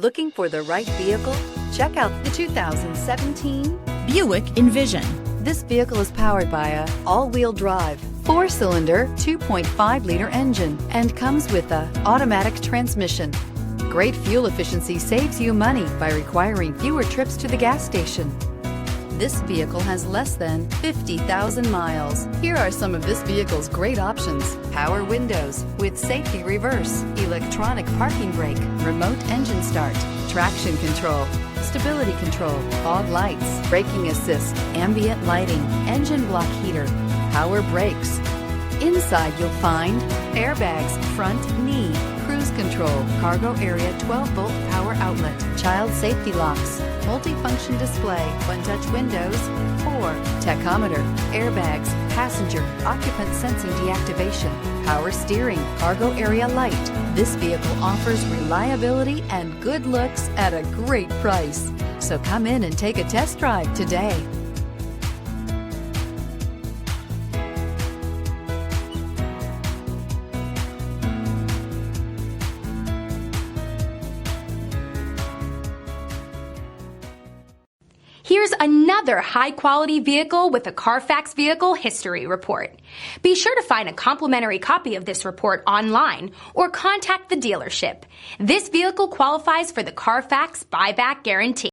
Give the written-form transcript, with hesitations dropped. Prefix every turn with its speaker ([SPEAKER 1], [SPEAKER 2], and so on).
[SPEAKER 1] Looking for the right vehicle? Check out the 2017
[SPEAKER 2] Buick Envision.
[SPEAKER 1] This vehicle is powered by a all-wheel drive, 4-cylinder, 2.5-liter engine and comes with a automatic transmission. Great fuel efficiency saves you money by requiring fewer trips to the gas station. This vehicle has less than 50,000 miles. Here are some of this vehicle's great options: power windows with safety reverse, electronic parking brake, remote engine start, traction control, stability control, fog lights, braking assist, ambient lighting, engine block heater, power brakes. Inside you'll find airbags, front knee, cruise control, cargo area 12-volt power outlet, child safety locks, multi-function display, one-touch windows, 4 tachometer, airbags, passenger, occupant sensing deactivation, power steering, cargo area light. This vehicle offers reliability and good looks at a great price. So come in and take a test drive today.
[SPEAKER 3] Here's another high-quality vehicle with a CARFAX Vehicle History Report. Be sure to find a complimentary copy of this report online or contact the dealership. This vehicle qualifies for the CARFAX Buyback Guarantee.